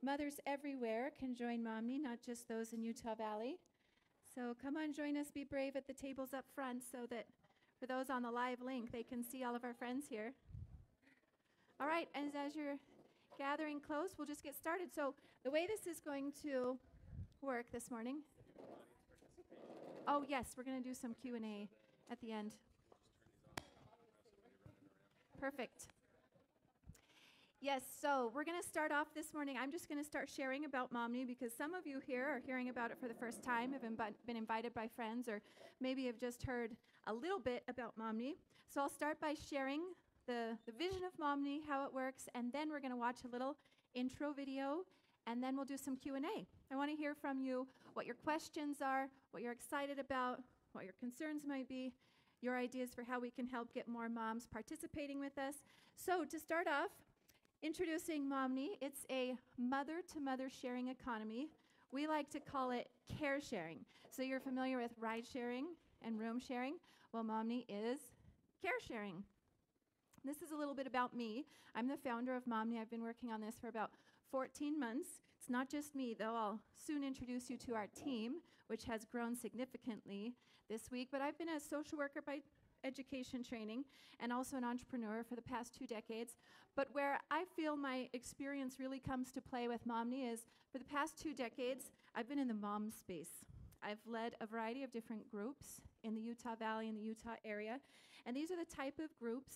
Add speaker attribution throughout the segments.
Speaker 1: Mothers everywhere can join Momni, not just those in Utah Valley. So come on, join us, be brave at the tables up front so that for those on the live link, they can see all of our friends here. All right, and as you're gathering close, we'll just get started. So the way this is going to work this morning. Oh, yes, we're going to do some Q&A at the end. Perfect. Yes, so we're going to start off this morning. I'm just going to start sharing about Momni because some of you here are hearing about it for the first time, have been invited by friends, or maybe have just heard a little bit about Momni. So I'll start by sharing the vision of Momni, how it works, and then we're going to watch a little intro video, and then we'll do some Q&A. I want to hear from you what your questions are, what you're excited about, what your concerns might be, your ideas for how we can help get more moms participating with us. So to start off, introducing Momni, it's a mother-to-mother sharing economy. We like to call it care sharing. So you're familiar with ride sharing and room sharing? Well, Momni is care sharing. This is a little bit about me. I'm the founder of Momni. I've been working on this for about 14 months. It's not just me, though. I'll soon introduce you to our team, which has grown significantly this week. But I've been a social worker by education training and also an entrepreneur for the past 2 decades. But where I feel my experience really comes to play with Momni is for the past 2 decades, I've been in the mom space. I've led a variety of different groups in the Utah Valley and the Utah area. And these are the type of groups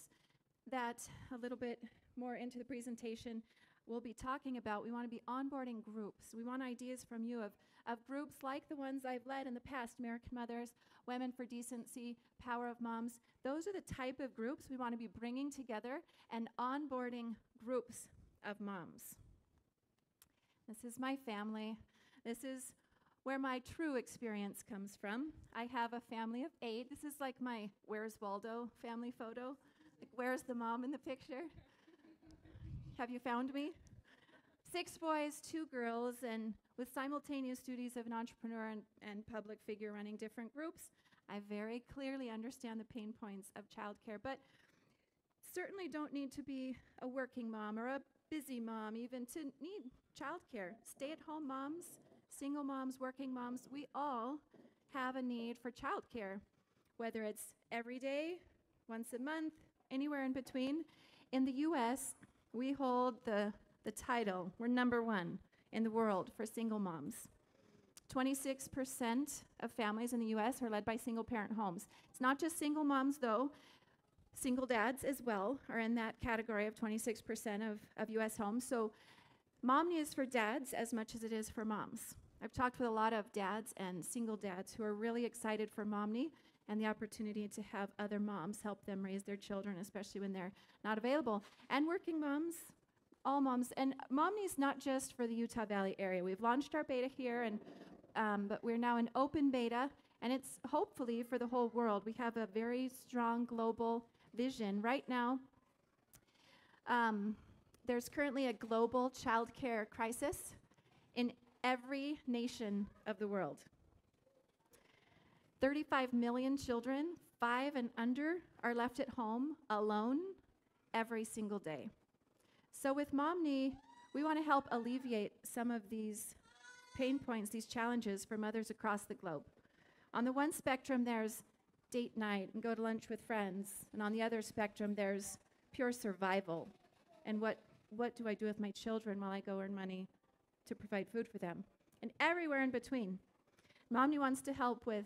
Speaker 1: that a little bit more into the presentation we'll be talking about. We want to be onboarding groups. We want ideas from you of groups like the ones I've led in the past, American Mothers, Women for Decency, Power of Moms. Those are the type of groups we want to be bringing together and onboarding groups of moms. This is my family. This is where my true experience comes from. I have a family of 8. This is like my Where's Waldo family photo. Like, where's the mom in the picture? Have you found me? 6 boys, 2 girls, and with simultaneous duties of an entrepreneur and public figure running different groups, I very clearly understand the pain points of childcare, but certainly don't need to be a working mom or a busy mom even to need childcare. Stay-at-home moms, single moms, working moms, we all have a need for childcare, whether it's every day, once a month, anywhere in between. In the U.S., we hold the title. We're number 1 in the world for single moms. 26% of families in the U.S. are led by single-parent homes. It's not just single moms, though. Single dads as well are in that category of 26% of U.S. homes. So Momni is for dads as much as it is for moms. I've talked with a lot of dads and single dads who are really excited for Momni and the opportunity to have other moms help them raise their children, especially when they're not available. And working moms, all moms. And Momni's not just for the Utah Valley area. We've launched our beta here, and but we're now in open beta, and it's hopefully for the whole world. We have a very strong global vision. Right now, there's currently a global childcare crisis in every nation of the world. 35 million children, 5 and under, are left at home alone every single day. So with Momni, we want to help alleviate some of these pain points, these challenges for mothers across the globe. On the one spectrum, there's date night and go to lunch with friends. And on the other spectrum, there's pure survival. And what do I do with my children while I go earn money to provide food for them? And everywhere in between. Momni wants to help with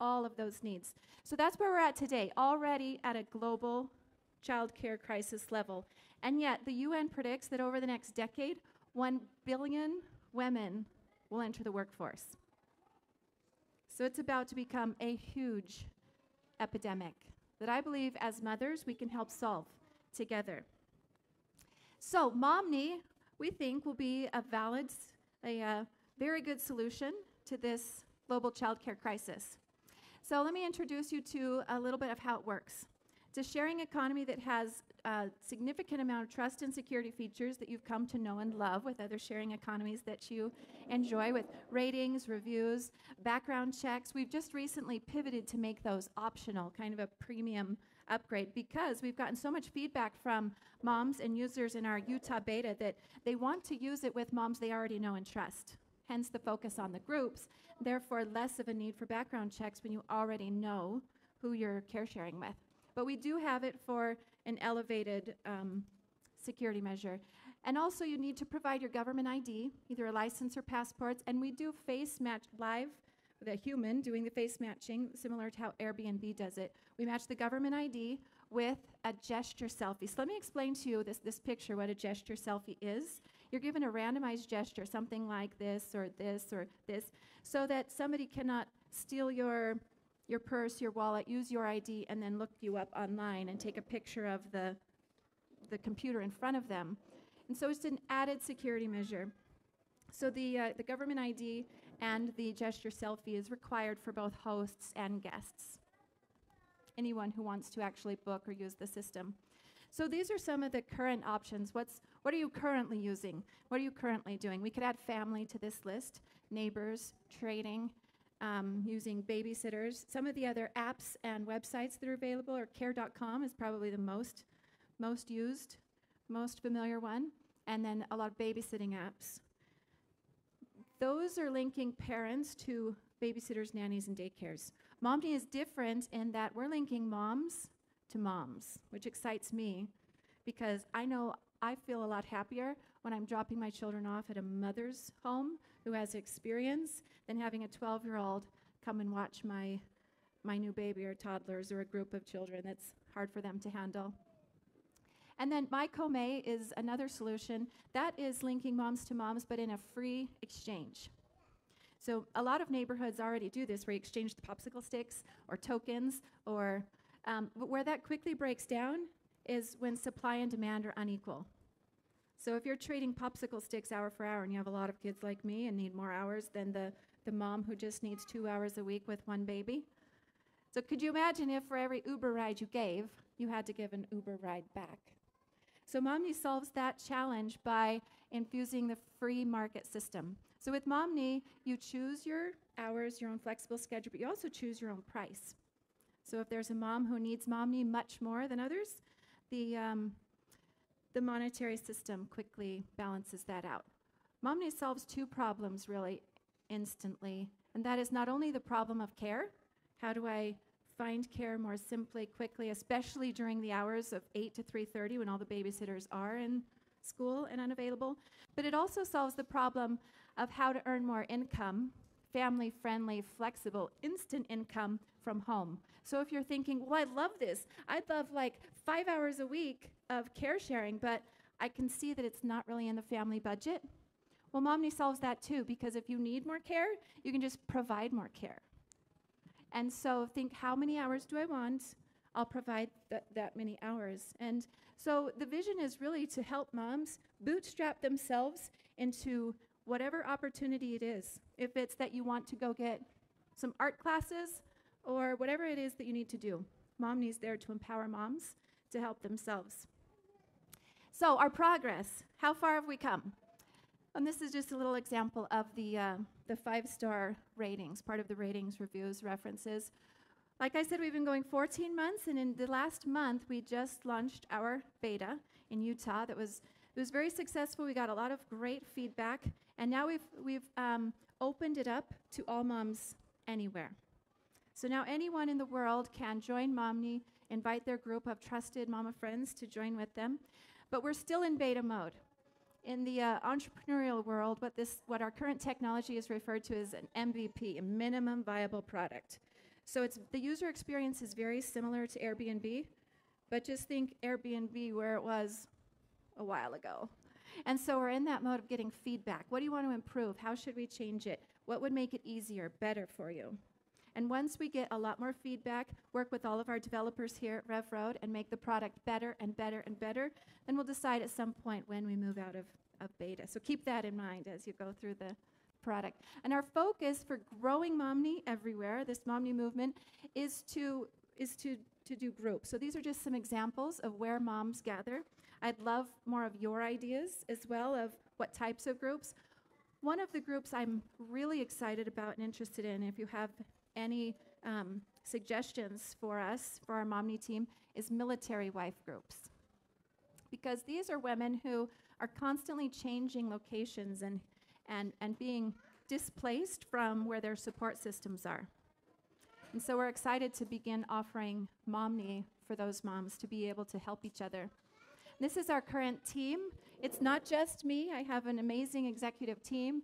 Speaker 1: all of those needs. So that's where we're at today, already at a global child care crisis level. And yet the UN predicts that over the next decade, 1 billion women will enter the workforce. So it's about to become a huge epidemic that I believe as mothers we can help solve together. So Momni, we think, will be a very good solution to this global child care crisis. So let me introduce you to a little bit of how it works. It's a sharing economy that has a significant amount of trust and security features that you've come to know and love with other sharing economies that you enjoy, with ratings, reviews, background checks. We've just recently pivoted to make those optional, kind of a premium upgrade because we've gotten so much feedback from moms and users in our Utah beta that they want to use it with moms they already know and trust. Hence the focus on the groups, therefore less of a need for background checks when you already know who you're care sharing with. But we do have it for an elevated security measure. And also you need to provide your government ID, either a license or passports, and we do face match live with a human doing the face matching, similar to how Airbnb does it. We match the government ID with a gesture selfie. So let me explain to you this picture, what a gesture selfie is. You're given a randomized gesture, something like this or this or this, so that somebody cannot steal your purse, your wallet, use your ID, and then look you up online and take a picture of the computer in front of them. And so it's an added security measure. So the government ID and the gesture selfie is required for both hosts and guests, anyone who wants to actually book or use the system. So these are some of the current options. What are you currently using? What are you currently doing? We could add family to this list, neighbors, trading, using babysitters. Some of the other apps and websites that are available are care.com is probably the most used, most familiar one, and then a lot of babysitting apps. Those are linking parents to babysitters, nannies, and daycares. Momni is different in that we're linking moms to moms, which excites me because I know I feel a lot happier when I'm dropping my children off at a mother's home who has experience than having a 12-year-old come and watch my new baby or toddlers or a group of children. That's hard for them to handle. And then MyCome is another solution. That is linking moms to moms, but in a free exchange. So a lot of neighborhoods already do this, where you exchange the popsicle sticks or tokens, or but where that quickly breaks down is when supply and demand are unequal. So if you're trading popsicle sticks hour for hour, and you have a lot of kids like me and need more hours than the mom who just needs 2 hours a week with one baby. So could you imagine if for every Uber ride you gave, you had to give an Uber ride back? So Momni solves that challenge by infusing the free market system. So with Momni, you choose your hours, your own flexible schedule, but you also choose your own price. So if there's a mom who needs Momni much more than others, the monetary system quickly balances that out. Momni solves two problems really instantly, and that is not only the problem of care, how do I find care more simply, quickly, especially during the hours of 8 to 3:30 when all the babysitters are in school and unavailable, but it also solves the problem of how to earn more income, family-friendly, flexible, instant income from home. So if you're thinking, well, I love this. I'd love like 5 hours a week of care sharing, but I can see that it's not really in the family budget. Well, Momni solves that too, because if you need more care, you can just provide more care. And so think, how many hours do I want? I'll provide that many hours. And so the vision is really to help moms bootstrap themselves into whatever opportunity it is. If it's that you want to go get some art classes or whatever it is that you need to do. Momni's there to empower moms to help themselves. So our progress, how far have we come? And this is just a little example of the 5-star ratings, part of the ratings, reviews, references. Like I said, we've been going 14 months, and in the last month, we just launched our beta in Utah. It was very successful. We got a lot of great feedback, and now we've opened it up to all moms anywhere. So now anyone in the world can join Momni, invite their group of trusted mama friends to join with them, but we're still in beta mode. In the entrepreneurial world, what our current technology is referred to as an MVP, a minimum viable product. So the user experience is very similar to Airbnb, but just think Airbnb where it was a while ago. And so we're in that mode of getting feedback. What do you want to improve? How should we change it? What would make it easier, better for you? And once we get a lot more feedback, work with all of our developers here at RevRoad and make the product better and better and better, then we'll decide at some point when we move out of beta. So keep that in mind as you go through the product. And our focus for growing Momni everywhere, this Momni movement, is to do groups. So these are just some examples of where moms gather. I'd love more of your ideas as well of what types of groups. One of the groups I'm really excited about and interested in, if you have any suggestions for us, for our Momni team, is military wife groups. Because these are women who are constantly changing locations and being displaced from where their support systems are. And so we're excited to begin offering Momni for those moms to be able to help each other. This is our current team. It's not just me. I have an amazing executive team.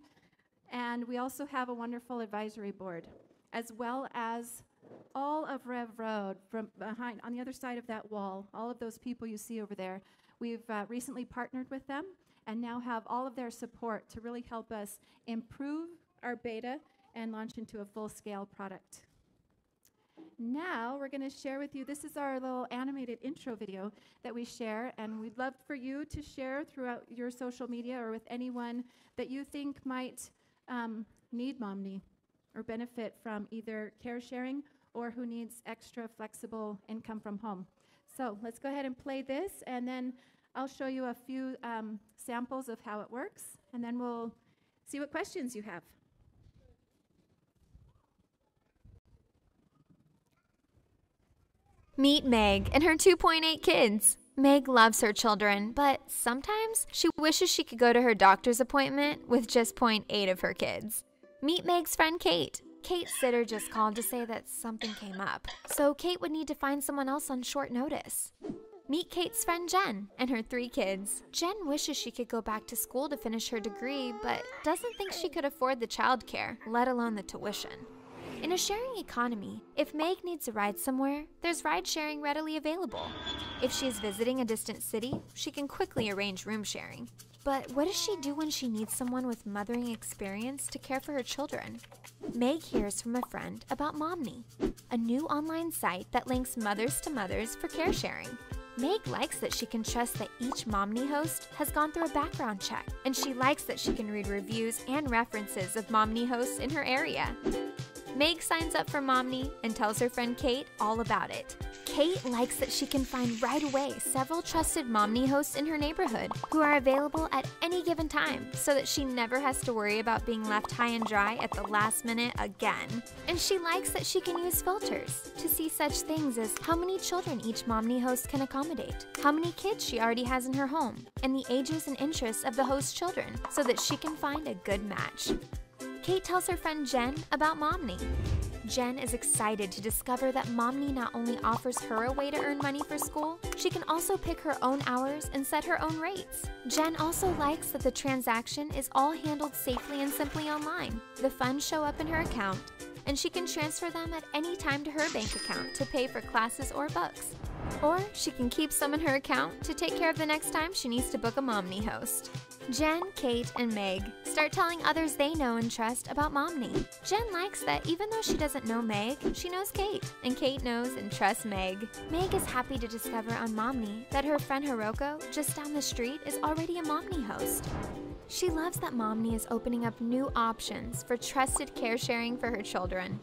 Speaker 1: And we also have a wonderful advisory board, as well as all of Rev Road from behind, on the other side of that wall, all of those people you see over there. We've recently partnered with them and now have all of their support to really help us improve our beta and launch into a full-scale product. Now we're going to share with you, this is our little animated intro video that we share, and we'd love for you to share throughout your social media or with anyone that you think might need Momni or benefit from either care sharing or who needs extra flexible income from home. So let's go ahead and play this, and then I'll show you a few samples of how it works, and then we'll see what questions you have.
Speaker 2: Meet Meg and her 2.8 kids. Meg loves her children, but sometimes she wishes she could go to her doctor's appointment with just 0.8 of her kids. Meet Meg's friend Kate. Kate's sitter just called to say that something came up, so Kate would need to find someone else on short notice. Meet Kate's friend Jen and her 3 kids. Jen wishes she could go back to school to finish her degree, but doesn't think she could afford the childcare, let alone the tuition. In a sharing economy, if Meg needs a ride somewhere, there's ride sharing readily available. If she's visiting a distant city, she can quickly arrange room sharing. But what does she do when she needs someone with mothering experience to care for her children? Meg hears from a friend about Momni, a new online site that links mothers to mothers for care sharing. Meg likes that she can trust that each Momni host has gone through a background check, and she likes that she can read reviews and references of Momni hosts in her area. Meg signs up for Momni and tells her friend Kate all about it. Kate likes that she can find right away several trusted Momni hosts in her neighborhood who are available at any given time so that she never has to worry about being left high and dry at the last minute again. And she likes that she can use filters to see such things as how many children each Momni host can accommodate, how many kids she already has in her home, and the ages and interests of the host's children so that she can find a good match. Kate tells her friend Jen about Momni. Jen is excited to discover that Momni not only offers her a way to earn money for school, she can also pick her own hours and set her own rates. Jen also likes that the transaction is all handled safely and simply online. The funds show up in her account, and she can transfer them at any time to her bank account to pay for classes or books. Or she can keep some in her account to take care of the next time she needs to book a Momni host. Jen, Kate, and Meg start telling others they know and trust about Momni. Jen likes that even though she doesn't know Meg, she knows Kate, and Kate knows and trusts Meg. Meg is happy to discover on Momni that her friend Hiroko, just down the street, is already a Momni host. She loves that Momni is opening up new options for trusted care sharing for her children.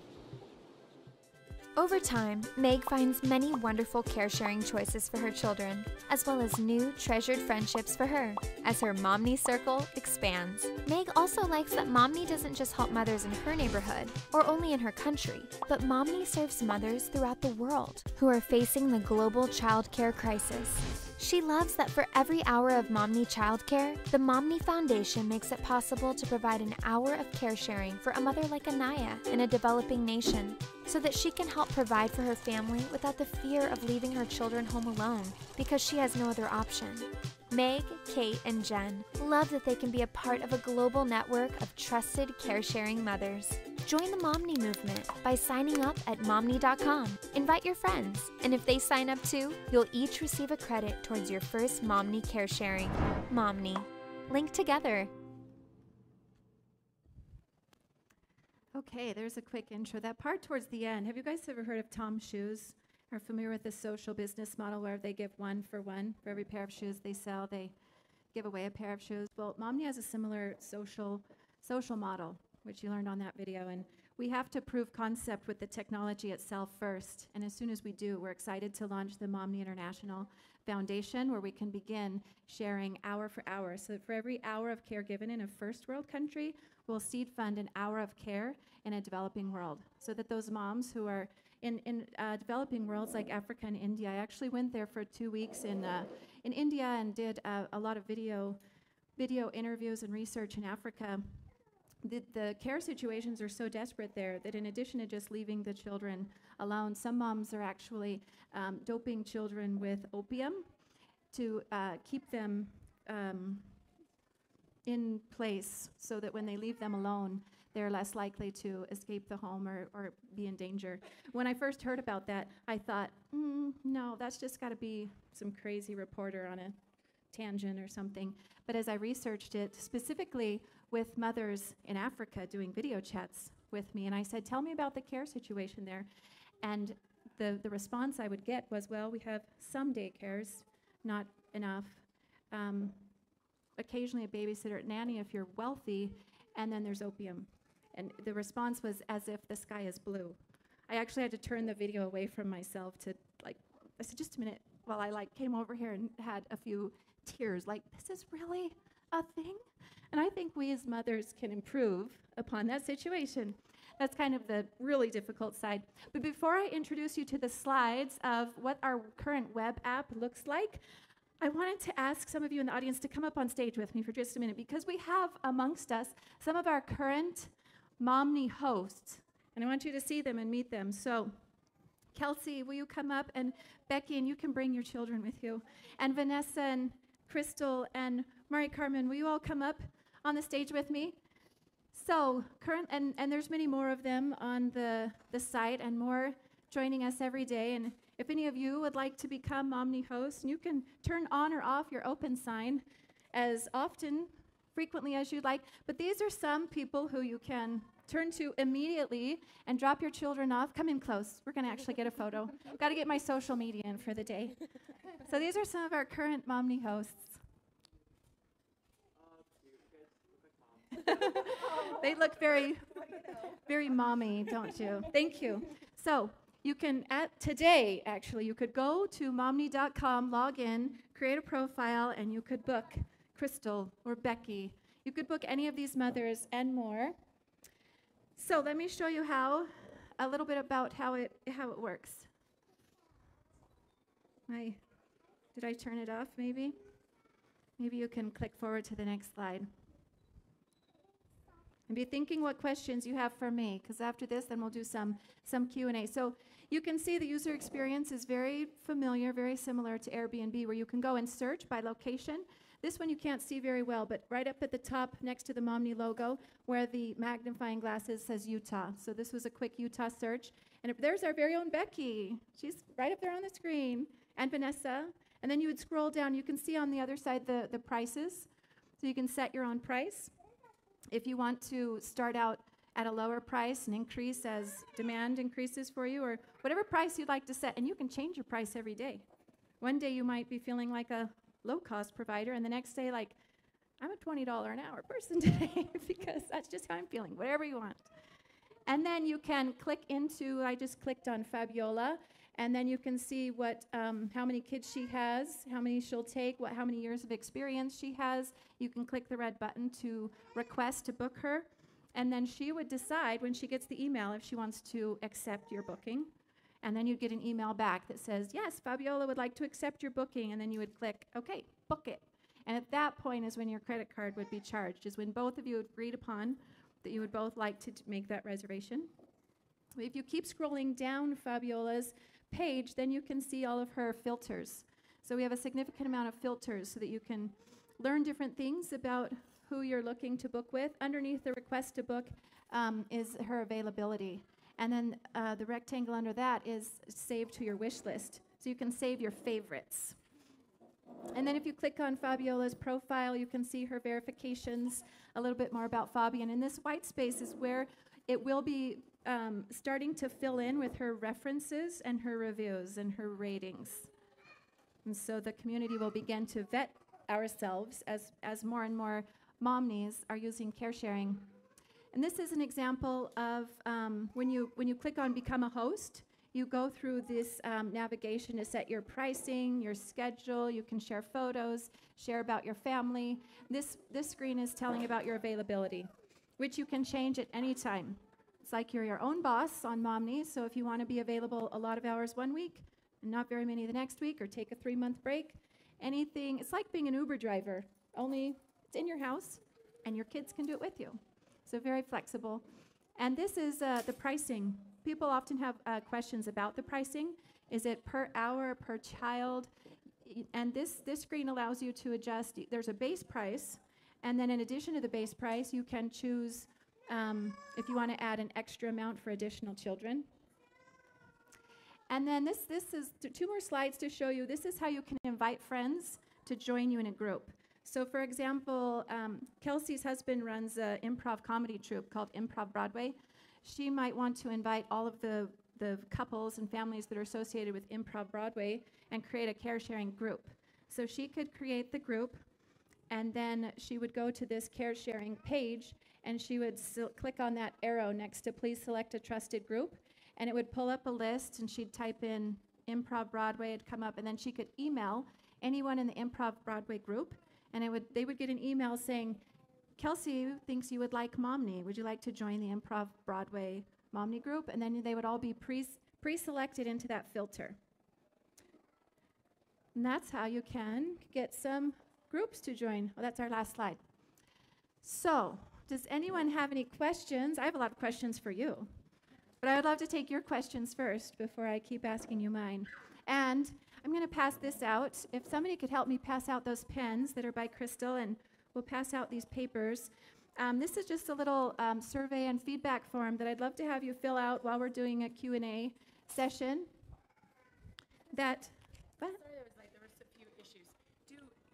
Speaker 2: Over time, Meg finds many wonderful care-sharing choices for her children, as well as new, treasured friendships for her, as her Momni circle expands. Meg also likes that Momni doesn't just help mothers in her neighborhood, or only in her country, but Momni serves mothers throughout the world who are facing the global childcare crisis. She loves that for every hour of Momni childcare, the Momni Foundation makes it possible to provide an hour of care sharing for a mother like Anaya in a developing nation, so that she can help provide for her family without the fear of leaving her children home alone, because she has no other option. Meg, Kate, and Jen love that they can be a part of a global network of trusted care-sharing mothers. Join the Momni movement by signing up at momni.com. Invite your friends, and if they sign up too, you'll each receive a credit towards your first Momni care sharing. Momni. Link together.
Speaker 1: Okay, there's a quick intro. That part towards the end, have you guys ever heard of Tom's Shoes? Are familiar with this social business model where they give one for one? For every pair of shoes they sell, they give away a pair of shoes. Well, Momni has a similar social model, which you learned on that video. And we have to prove concept with the technology itself first. And as soon as we do, we're excited to launch the Momni International Foundation, where we can begin sharing hour for hour. So for every hour of care given in a first world country, we'll seed fund an hour of care in a developing world, so that those moms who are in developing worlds like Africa and India. I actually went there for 2 weeks in India and did a lot of video interviews and research in Africa. The care situations are so desperate there that in addition to just leaving the children alone, some moms are actually doping children with opium to keep them in place so that when they leave them alone, they're less likely to escape the home or be in danger. When I first heard about that, I thought, no, that's just got to be some crazy reporter on a tangent or something. But as I researched it, specifically with mothers in Africa doing video chats with me, and I said, tell me about the care situation there. And the response I would get was, well, we have some daycares, not enough. Occasionally a babysitter, nanny if you're wealthy, and then there's opium. And the response was as if the sky is blue. I actually had to turn the video away from myself to, I said, just a minute, while I came over here and had a few tears, this is really a thing? And I think we as mothers can improve upon that situation. That's kind of the really difficult side. But before I introduce you to the slides of what our current web app looks like, I wanted to ask some of you in the audience to come up on stage with me for just a minute, because we have amongst us some of our current Momni hosts, and I want you to see them and meet them. So, Kelsey, will you come up? And Becky, and you can bring your children with you. And Vanessa and Crystal and Mari Carmen, will you all come up on the stage with me? So, and there's many more of them on the site and more joining us every day. And if any of you would like to become Momni hosts, you can turn on or off your open sign as frequently as you'd like. But these are some people who you can turn to immediately and drop your children off. Come in close. We're going to actually get a photo. Got to get my social media in for the day. So these are some of our current Momni hosts. They look very, very mommy, don't you? Thank you. So you can, today, actually, you could go to momni.com, log in, create a profile, and you could book Crystal or Becky. You could book any of these mothers and more. So let me show you a little bit about how it works. Did I turn it off, maybe? Maybe you can click forward to the next slide. And be thinking what questions you have for me, because after this, then we'll do some Q&A. So you can see the user experience is very familiar, very similar to Airbnb, where you can go and search by location. This one you can't see very well, but right up at the top next to the Momni logo, where the magnifying glass is, says Utah. So this was a quick Utah search. And there's our very own Becky. She's right up there on the screen. And Vanessa. And then you would scroll down. You can see on the other side the prices. So you can set your own price. If you want to start out at a lower price and increase as demand increases for you, or whatever price you'd like to set. And you can change your price every day. One day you might be feeling like a low-cost provider, and the next day, I'm a $20 an hour person today because that's just how I'm feeling, whatever you want. And then you can click into, I just clicked on Fabiola, and then you can see how many kids she has, how many she'll take, how many years of experience she has. You can click the red button to request to book her, and then she would decide when she gets the email if she wants to accept your booking. And then you'd get an email back that says, yes, Fabiola would like to accept your booking. And then you would click, OK, book it. And at that point is when your credit card would be charged, is when both of you agreed upon that you would both like to make that reservation. If you keep scrolling down Fabiola's page, then you can see all of her filters. So we have a significant amount of filters so that you can learn different things about who you're looking to book with. Underneath the request to book is her availability. And then the rectangle under that is saved to your wish list. So you can save your favorites. And then if you click on Fabiola's profile, you can see her verifications, a little bit more about Fabi. And in this white space is where it will be starting to fill in with her references and her reviews and her ratings. And so the community will begin to vet ourselves as more and more Momnis are using care sharing. And this is an example of when you click on Become a Host, you go through this navigation to set your pricing, your schedule. You can share photos, share about your family. This screen is telling about your availability, which you can change at any time. It's like you're your own boss on Momni, so if you want to be available a lot of hours one week and not very many the next week, or take a 3-month break, anything, it's like being an Uber driver, only it's in your house and your kids can do it with you. So very flexible. And this is the pricing. People often have questions about the pricing. Is it per hour, per child? And this screen allows you to adjust. There's a base price, and then in addition to the base price, you can choose if you want to add an extra amount for additional children. And then this is 2 more slides to show you. This is how you can invite friends to join you in a group. So for example, Kelsey's husband runs an improv comedy troupe called Improv Broadway. She might want to invite all of the couples and families that are associated with Improv Broadway and create a care sharing group. So she could create the group, and then she would go to this care sharing page, and she would click on that arrow next to please select a trusted group, and it would pull up a list, and she'd type in Improv Broadway, it'd come up, and then she could email anyone in the Improv Broadway group, and they would get an email saying, Kelsey thinks you would like Momni. Would you like to join the Improv Broadway Momni group? And then they would all be pre-selected into that filter. And that's how you can get some groups to join. Oh, that's our last slide. So, does anyone have any questions? I have a lot of questions for you, but I would love to take your questions first before I keep asking you mine. And I'm going to pass this out. If somebody could help me pass out those pens that are by Crystal, and we'll pass out these papers. This is just a little survey and feedback form that I'd love to have you fill out while we're doing a Q&A session. That, what?
Speaker 3: Sorry, there was a few issues.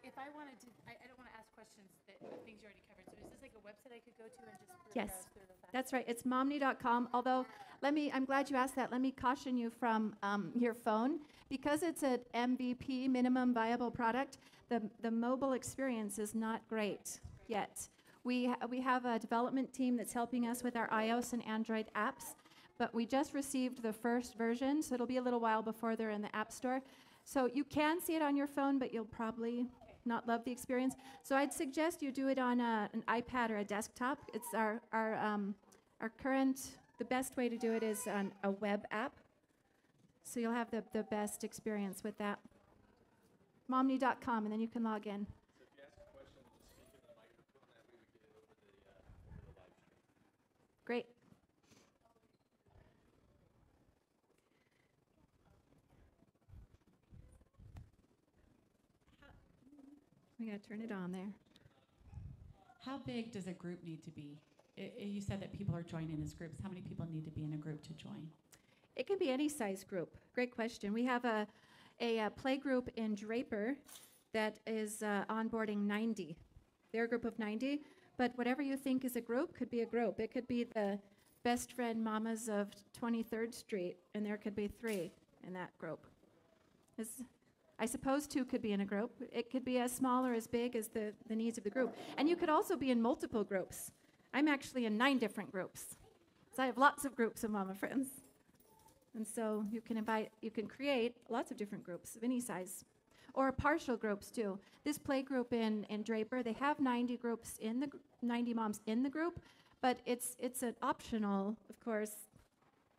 Speaker 3: If I wanted to, I don't want to ask questions that things you already covered. So is this like a website I could go to and just
Speaker 1: Yes,
Speaker 3: browse through the
Speaker 1: that's right. It's momni.com. Although, I'm glad you asked that. Let me caution you from your phone. Because it's an MVP, minimum viable product, the mobile experience is not great yet. We have a development team that's helping us with our iOS and Android apps, but we just received the first version, so it'll be a little while before they're in the App Store. So you can see it on your phone, but you'll probably not love the experience. So I'd suggest you do it on an iPad or a desktop. It's our current, the best way to do it is on a web app. So you'll have the best experience with that. Momni.com, and then you can log in.
Speaker 4: So if you ask a question, just speak in the microphone, that way we get it over the live stream.
Speaker 1: Great. We gotta turn it on there.
Speaker 5: How big does a group need to be? You said that people are joining as groups. How many people need to be in a group to join?
Speaker 1: It can be any size group. Great question. We have a play group in Draper that is onboarding 90. They're a group of 90, but whatever you think is a group could be a group. It could be the best friend mamas of 23rd Street, and there could be 3 in that group. I suppose 2 could be in a group. It could be as small or as big as the needs of the group. And you could also be in multiple groups. I'm actually in 9 different groups. So I have lots of groups of mama friends. And so you can create lots of different groups of any size, or partial groups too. This play group in Draper, they have 90 groups 90 moms in the group, but it's an optional, of course,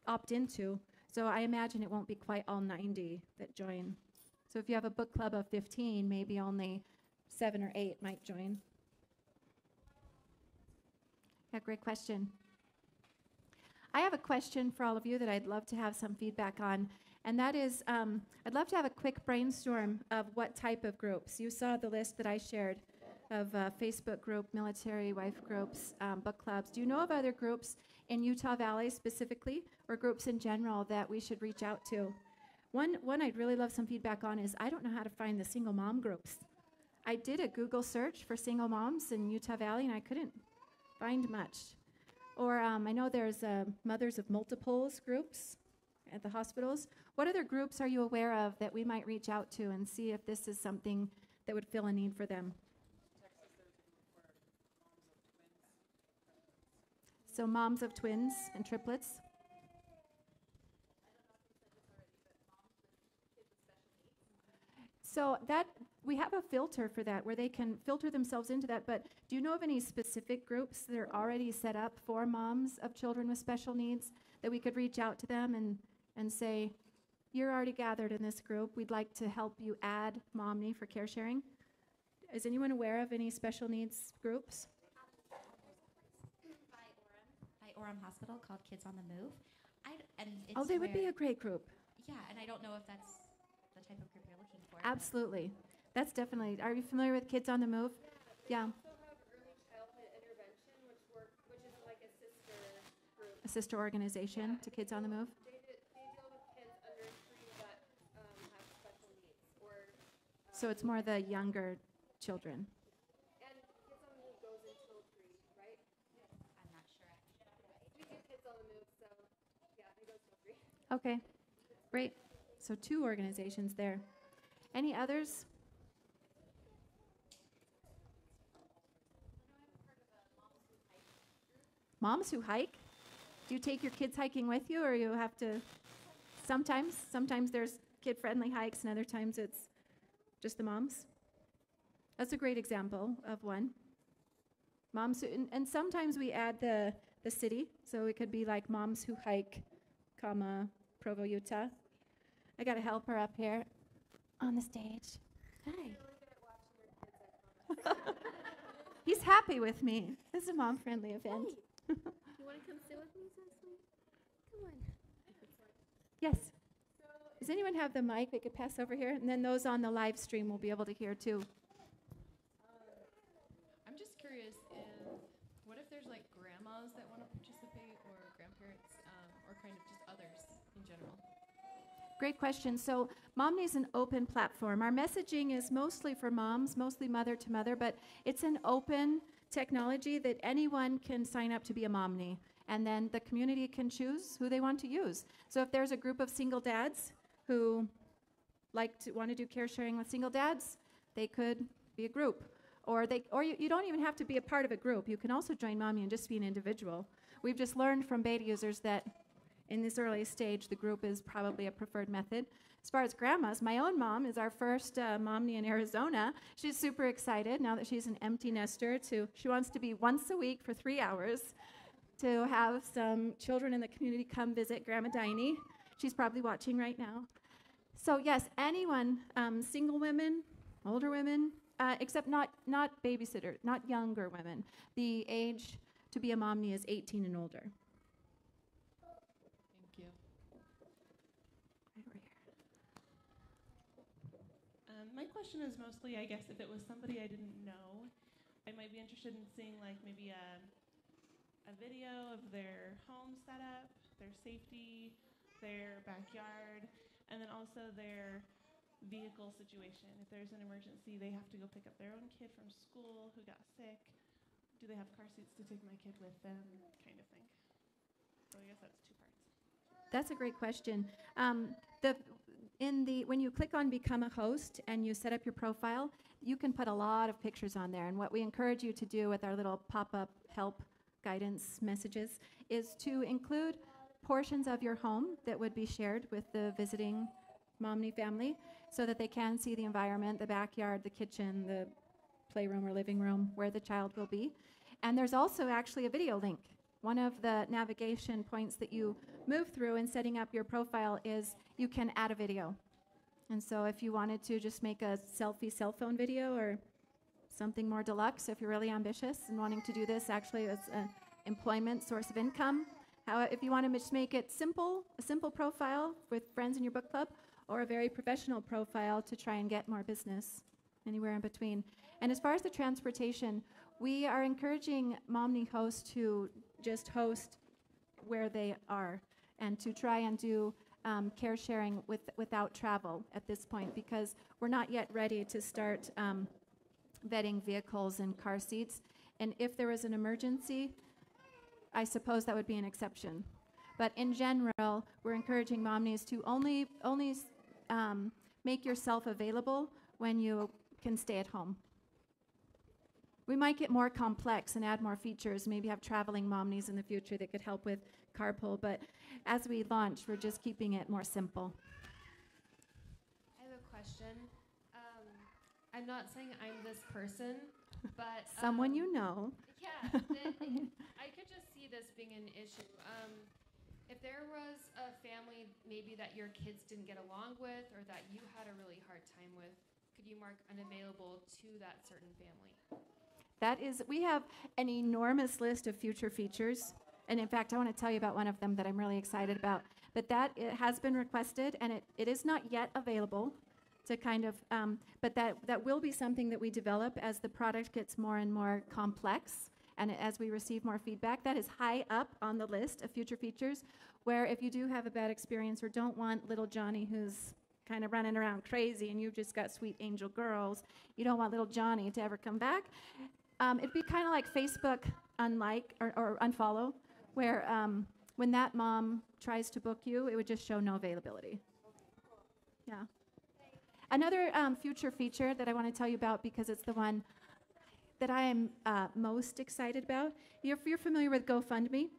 Speaker 1: opt into. So I imagine it won't be quite all 90 that join. So if you have a book club of 15, maybe only 7 or 8 might join. Yeah, great question. I have a question for all of you that I'd love to have some feedback on, and that is, I'd love to have a quick brainstorm of what type of groups. You saw the list that I shared of Facebook group, military wife groups, book clubs. Do you know of other groups in Utah Valley specifically, or groups in general that we should reach out to? One I'd really love some feedback on is I don't know how to find the single mom groups. I did a Google search for single moms in Utah Valley, and I couldn't find much. Or I know there's Mothers of Multiples groups at the hospitals. What other groups are you aware of that we might reach out to and see if this is something that would fill a need for them? So moms of twins and triplets. So So that we have a filter for that where they can filter themselves into that. But do you know of any specific groups that are already set up for moms of children with special needs that we could reach out to them and say, you're already gathered in this group. We'd like to help you add Momni for care sharing. Is anyone aware of any special needs groups?
Speaker 6: By Orem Hospital called Kids on the Move.
Speaker 1: Oh, they would be a great group.
Speaker 6: Yeah, and I don't know if that's the type of group you're looking for.
Speaker 1: Absolutely. That's definitely. Are you familiar with Kids on the Move? Yeah.
Speaker 7: We also have early childhood intervention, which is like a sister group.
Speaker 1: A sister organization to Kids on the Move.
Speaker 7: They deal with kids under 3 that have special needs, or
Speaker 1: So it's more the younger children.
Speaker 7: and Kids on the Move goes until 3, right?
Speaker 6: I'm not sure.
Speaker 7: We do Kids on the Move, so yeah, it goes till 3.
Speaker 1: Okay, great. So 2 organizations there. Any others? Moms Who Hike? Do you take your kids hiking with you, or you have to? Sometimes there's kid-friendly hikes, and other times it's just the moms. That's a great example of one. Moms who, and sometimes we add the city, so it could be like Moms Who Hike, comma, Provo, Utah. I got a helper up here on the stage. Hi. He's happy with me. This is a mom-friendly event.
Speaker 7: You want to come sit with me, Cecily? Come on.
Speaker 1: Yes. Does anyone have the mic we could pass over here? And then those on the live stream will be able to hear too.
Speaker 8: I'm just curious what if there's like grandmas that want to participate or grandparents or kind of just others in general?
Speaker 1: Great question. So Momni is an open platform. Our messaging is mostly for moms, mostly mother to mother, but it's an open technology that anyone can sign up to be a Momni. And then the community can choose who they want to use. So if there's a group of single dads who want to do care sharing with single dads, they could be a group. Or you don't even have to be a part of a group. You can also join Momni and just be an individual. We've just learned from beta users that in this early stage, the group is probably a preferred method. As far as grandmas, my own mom is our first Momni in Arizona. She's super excited now that she's an empty nester. She wants to be once a week for 3 hours to have some children in the community come visit Grandma Diney. She's probably watching right now. So yes, anyone, single women, older women, except not babysitter, not younger women. The age to be a Momni is 18 and older.
Speaker 8: Thank you.
Speaker 1: Right over here.
Speaker 9: My question is mostly, I guess, if it was somebody I didn't know, I might be interested in seeing like maybe a video of their home setup, their safety, their backyard, and then also their vehicle situation. If there's an emergency, they have to go pick up their own kid from school who got sick. Do they have car seats to take my kid with them, kind of thing? So I guess that's 2 parts.
Speaker 1: That's a great question. When you click on Become a Host and you set up your profile, you can put a lot of pictures on there. And what we encourage you to do with our little pop-up help guidance messages is to include portions of your home that would be shared with the visiting Momni family so that they can see the environment, the backyard, the kitchen, the playroom or living room where the child will be. And there's also actually a video link. One of the navigation points that you move through in setting up your profile is you can add a video. And so if you wanted to just make a selfie cell phone video or something more deluxe, if you're really ambitious and wanting to do this actually as an employment source of income, if you want to just make it simple, a simple profile with friends in your book club, or a very professional profile to try and get more business, anywhere in between. And as far as the transportation, we are encouraging Momni hosts to just host where they are and to try and do care sharing without travel at this point, because we're not yet ready to start vetting vehicles and car seats. And if there was an emergency, I suppose that would be an exception. But in general, we're encouraging Momnis to only make yourself available when you can stay at home. We might get more complex and add more features, maybe have traveling Momnis in the future that could help with carpool, but as we launch, we're just keeping it more simple.
Speaker 7: I have a question.
Speaker 8: I'm not saying I'm this person, but
Speaker 1: Someone you know.
Speaker 8: Yeah, I could just see this being an issue. If there was a family maybe that your kids didn't get along with or that you had a really hard time with, could you mark unavailable to that certain family?
Speaker 1: We have an enormous list of future features. And in fact, I want to tell you about one of them that I'm really excited about. But it has been requested, and it is not yet available to kind of, but that will be something that we develop as the product gets more and more complex. And as we receive more feedback, that is high up on the list of future features, where if you do have a bad experience or don't want little Johnny who's kind of running around crazy and you've just got sweet angel girls, you don't want little Johnny to ever come back, it'd be kind of like Facebook unlike or unfollow, where when that mom tries to book you, it would just show no availability. Yeah. Another future feature that I want to tell you about, because it's the one that I am most excited about. If you're familiar with GoFundMe,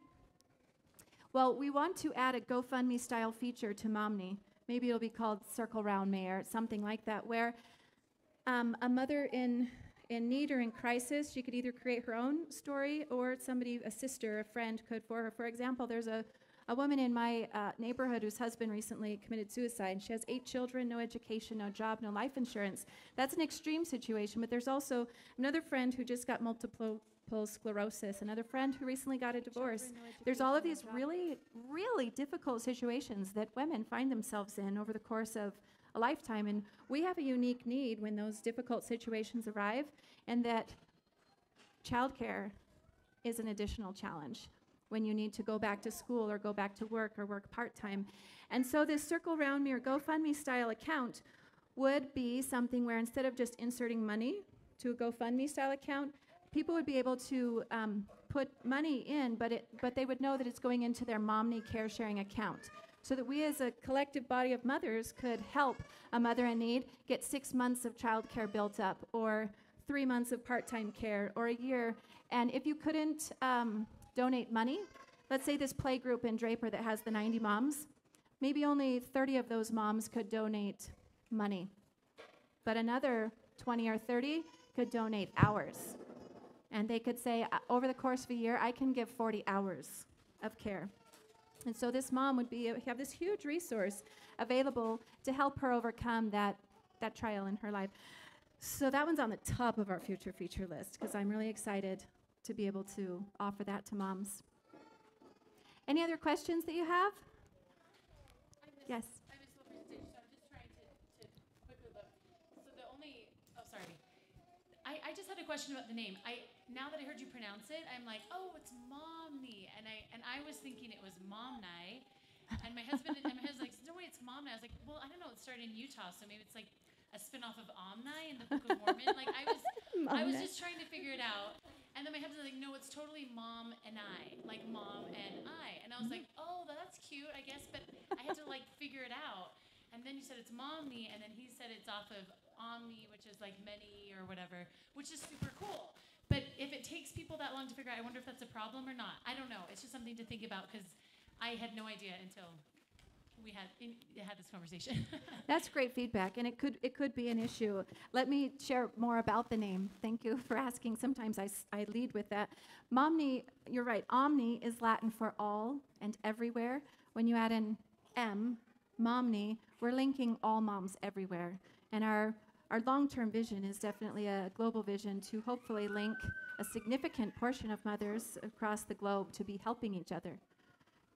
Speaker 1: well, we want to add a GoFundMe style feature to Momney. Maybe it'll be called Circle Round Me or something like that, where a mother in need or in crisis, she could either create her own story or a sister, a friend could for her. For example, there's a woman in my neighborhood whose husband recently committed suicide. She has 8 children, no education, no job, no life insurance. That's an extreme situation, but there's also another friend who just got multiple sclerosis, another friend who recently got a divorce. There's all of these really, really difficult situations that women find themselves in over the course of a lifetime, and we have a unique need when those difficult situations arrive, and that childcare is an additional challenge when you need to go back to school or go back to work or work part-time. And so this Circle Round Me or GoFundMe style account would be something where instead of just inserting money to a GoFundMe style account, people would be able to put money in, but they would know that it's going into their Momney care sharing account, so that we as a collective body of mothers could help a mother in need get 6 months of childcare built up, or 3 months of part-time care, or a year. And if you couldn't donate money, let's say this play group in Draper that has the 90 moms, maybe only 30 of those moms could donate money, but another 20 or 30 could donate hours. And they could say, over the course of a year, I can give 40 hours of care. And so this mom would have this huge resource available to help her overcome that trial in her life. So that one's on the top of our future feature list, because I'm really excited to be able to offer that to moms. Any other questions that you have? Yes.
Speaker 3: I missed the presentation, so I'm just trying to quickly look. So the only, sorry. I just had a question about the name. Now that I heard you pronounce it, I'm like, oh, it's Momney, and I was thinking it was Momnai, and my husband was like, no way, it's Momnai. I was like, well, I don't know, it started in Utah, so maybe it's like a spinoff of Omni in the Book of Mormon. Like I was just trying to figure it out, and then my husband was like, no, it's totally Mom and I, like Mom and I, and I was like, oh, that's cute, I guess, but I had to like figure it out. And then you said it's Momney, and then he said it's off of Omni, which is like many or whatever, which is super cool. But if it takes people that long to figure out, I wonder if that's a problem or not. I don't know. It's just something to think about, because I had no idea until we had this conversation.
Speaker 1: That's great feedback, and it could be an issue. Let me share more about the name. Thank you for asking. Sometimes I lead with that. Momney, you're right. Omni is Latin for all and everywhere. When you add an M, Momney, we're linking all moms everywhere. And our long-term vision is definitely a global vision to hopefully link a significant portion of mothers across the globe to be helping each other,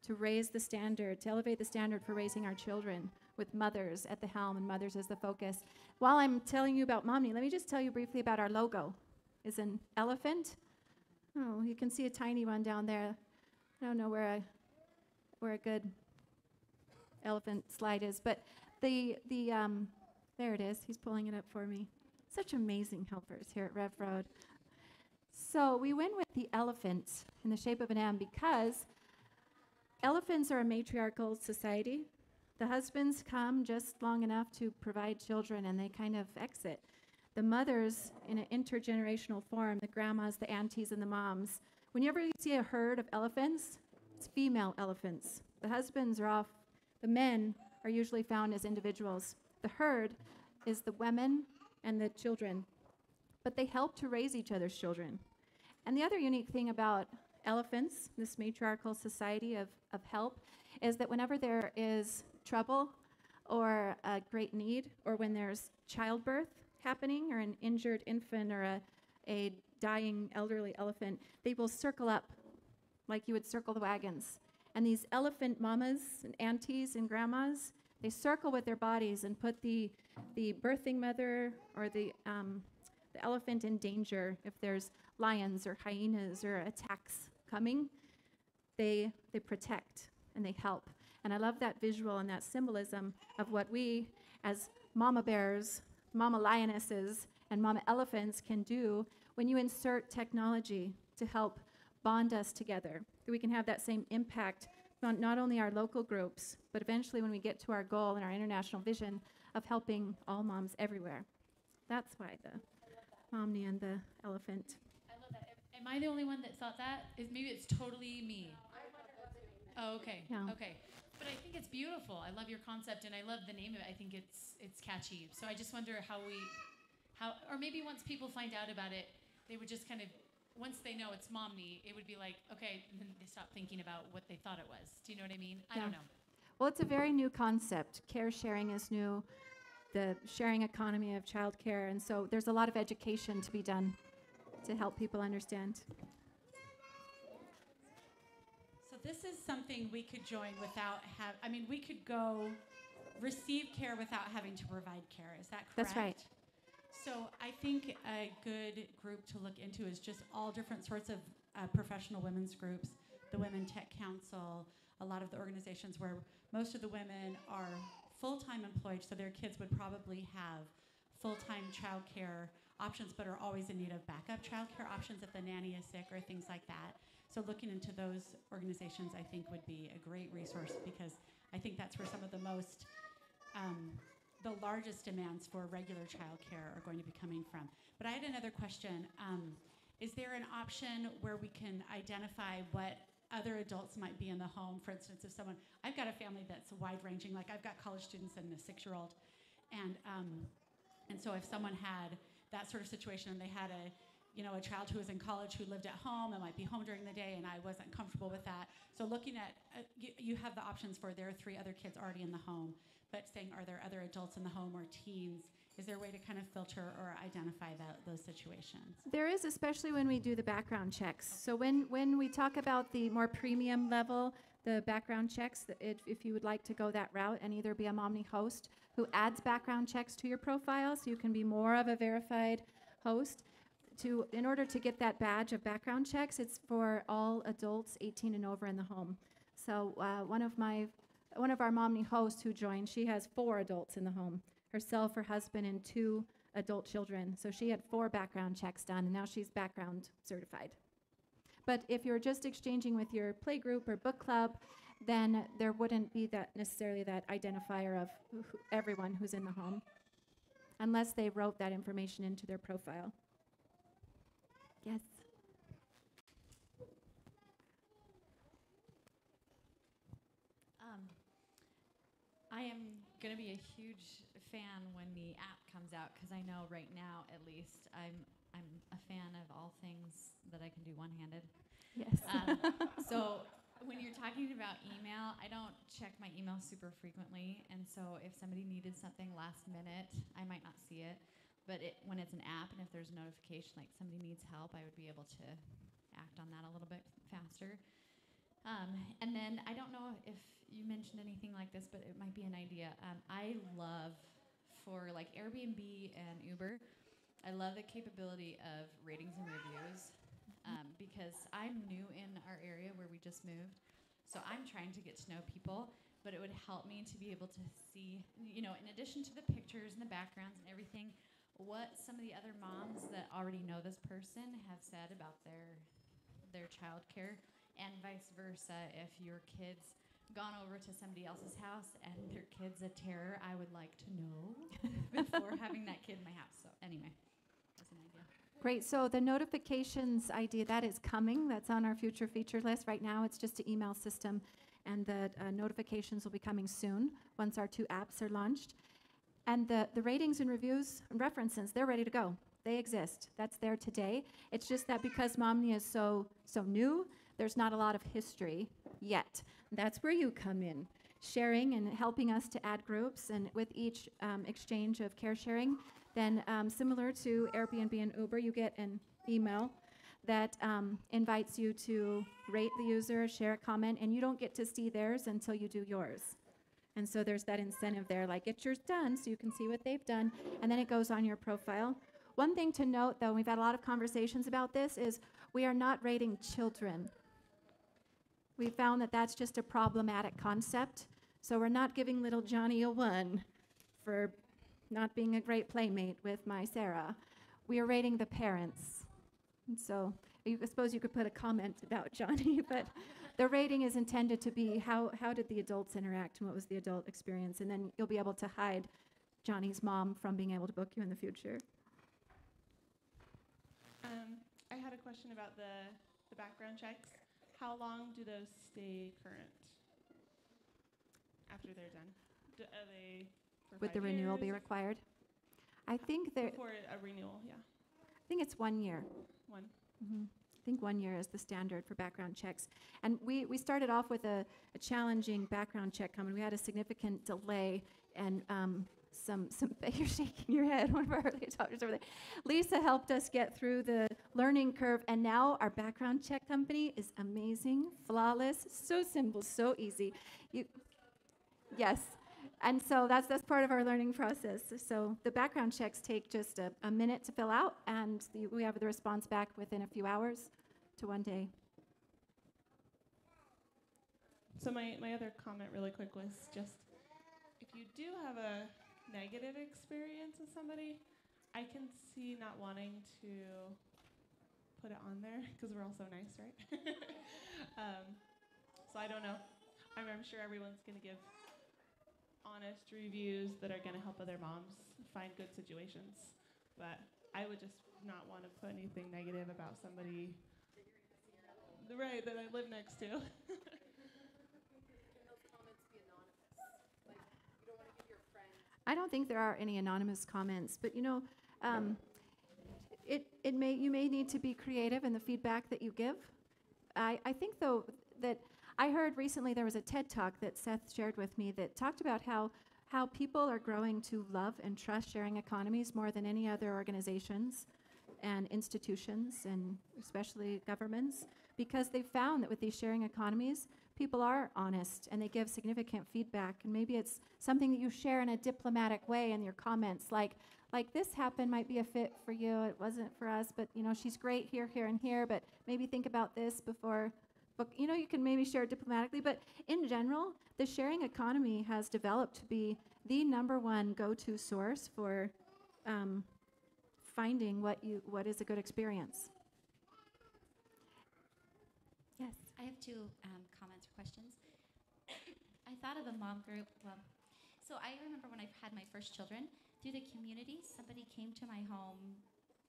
Speaker 1: to raise the standard, to elevate the standard for raising our children with mothers at the helm and mothers as the focus. While I'm telling you about Momney, let me just tell you briefly about our logo. It's an elephant. Oh, you can see a tiny one down there. I don't know where a good elephant slide is, but there it is. He's pulling it up for me. Such amazing helpers here at Rev Road. So we went with the elephant in the shape of an M because elephants are a matriarchal society. The husbands come just long enough to provide children, and they kind of exit. The mothers, in an intergenerational form, the grandmas, the aunties, and the moms. Whenever you see a herd of elephants, it's female elephants. The husbands are off. The men are usually found as individuals. The herd is the women and the children, but they help to raise each other's children. And the other unique thing about elephants, this matriarchal society of help, is that whenever there is trouble or a great need, or when there's childbirth happening, or an injured infant, or a dying elderly elephant, they will circle up like you would circle the wagons. And these elephant mamas and aunties and grandmas, they circle with their bodies and put the birthing mother or the elephant in danger. If there's lions or hyenas or attacks coming, they protect and they help. And I love that visual and that symbolism of what we as mama bears, mama lionesses, and mama elephants can do when you insert technology to help bond us together. That we can have that same impact on not only our local groups, but eventually when we get to our goal and our international vision of helping all moms everywhere. That's why the Momni and the elephant.
Speaker 3: I love that. Am I the only one that thought that? Maybe it's totally me. Oh, okay.
Speaker 1: Yeah.
Speaker 3: Okay. But I think it's beautiful. I love your concept, and I love the name of it. I think it's catchy. So I just wonder how or maybe once people find out about it, they would just kind of, once they know it's Momni, it would be like, okay, and then they stop thinking about what they thought it was. Do you know what I mean? I don't know.
Speaker 1: Well, it's a very new concept. Care sharing is new, the sharing economy of childcare, and so there's a lot of education to be done to help people understand.
Speaker 5: So this is something we could join without we could go receive care without having to provide care. Is that correct?
Speaker 1: That's right.
Speaker 5: So I think a good group to look into is just all different sorts of professional women's groups, the Women Tech Council, a lot of the organizations where most of the women are full-time employed, so their kids would probably have full-time childcare options, but are always in need of backup childcare options if the nanny is sick or things like that. So looking into those organizations, I think, would be a great resource, because I think that's where some of the most the largest demands for regular childcare are going to be coming from. But I had another question. Is there an option where we can identify what other adults might be in the home? For instance, if I've got a family that's wide-ranging, like I've got college students and a 6-year-old, and so if someone had that sort of situation and they had a child who was in college who lived at home and might be home during the day, and I wasn't comfortable with that. So looking at, you have the options for there are 3 other kids already in the home, but saying, are there other adults in the home or teens? Is there a way to kind of filter or identify those situations?
Speaker 1: There is, especially when we do the background checks. So when we talk about the more premium level, the background checks, if you would like to go that route and either be a Momni host who adds background checks to your profile so you can be more of a verified host, in order to get that badge of background checks, it's for all adults 18 and over in the home. So one of our Momni hosts who joined, she has 4 adults in the home, herself, her husband, and 2 adult children. So she had 4 background checks done, and now she's background certified. But if you're just exchanging with your play group or book club, then there wouldn't be necessarily that identifier of everyone who's in the home, unless they wrote that information into their profile. Yes.
Speaker 6: I am going to be a huge fan when the app comes out, because I know right now, at least, I'm a fan of all things that I can do one-handed.
Speaker 1: Yes.
Speaker 6: So when you're talking about email, I don't check my email super frequently, and so if somebody needed something last minute, I might not see it. But when it's an app and if there's a notification like somebody needs help, I would be able to act on that a little bit faster. And then I don't know if you mentioned anything like this, but it might be an idea. I love, for like Airbnb and Uber, I love the capability of ratings and reviews, because I'm new in our area where we just moved. So I'm trying to get to know people, but it would help me to be able to see, in addition to the pictures and the backgrounds and everything, what some of the other moms that already know this person have said about their child care, and vice versa. If your kid's gone over to somebody else's house and their kid's a terror, I would like to know before having that kid in my house. So anyway, that's an idea.
Speaker 1: Great. So the notifications idea, that is coming. That's on our future feature list. Right now, it's just an email system, and the notifications will be coming soon once our 2 apps are launched. And the ratings and reviews and references, they're ready to go. They exist. That's there today. It's just that because Momni is so new, there's not a lot of history yet. That's where you come in, sharing and helping us to add groups. And with each exchange of care sharing, then similar to Airbnb and Uber, you get an email that invites you to rate the user, share a comment, and you don't get to see theirs until you do yours. And so there's that incentive there, like get yours done so you can see what they've done, and then it goes on your profile. One thing to note, though, and we've had a lot of conversations about this, is we are not rating children. We found that that's just a problematic concept. So we're not giving little Johnny a 1 for not being a great playmate with my Sarah. We are rating the parents. And so I suppose you could put a comment about Johnny, but the rating is intended to be how did the adults interact and what was the adult experience, and then you'll be able to hide Johnny's mom from being able to book you in the future.
Speaker 9: I had a question about the background checks. How long do those stay current after they're done? Are they for
Speaker 1: Would the
Speaker 9: 5
Speaker 1: renewal
Speaker 9: years?
Speaker 1: be required? I think
Speaker 9: For a renewal, yeah.
Speaker 1: I think it's 1 year.
Speaker 9: One.
Speaker 1: I think 1 year is the standard for background checks. And we started off with a challenging background check coming. We had a significant delay and you're shaking your head, one of our early adopters over there. Lisa helped us get through the learning curve, and now our background check company is amazing, flawless, so simple, so easy. Yes. And so that's part of our learning process. So the background checks take just a minute to fill out, and we have the response back within a few hours to 1 day.
Speaker 9: So my other comment really quick was just, if you do have a negative experience with somebody, I can see not wanting to put it on there, because we're all so nice, right? So I don't know. I'm sure everyone's going to give honest reviews that are going to help other moms find good situations. But I would just not want to put anything negative about somebody that I live next to.
Speaker 1: I don't think there are any anonymous comments, but you may need to be creative in the feedback that you give. I think though that I heard recently there was a TED Talk that Seth shared with me that talked about how people are growing to love and trust sharing economies more than any other organizations and institutions, and especially governments, because they found that with these sharing economies, people are honest and they give significant feedback. And maybe it's something that you share in a diplomatic way in your comments, like this happened, might be a fit for you, it wasn't for us, but she's great here, here, and here, but maybe think about this before book. You can maybe share it diplomatically, but in general, the sharing economy has developed to be the #1 go-to source for finding what is a good experience. Yes.
Speaker 10: I have two comments or questions. I thought of a mom group. Well, so I remember when I had my first children, through the community, somebody came to my home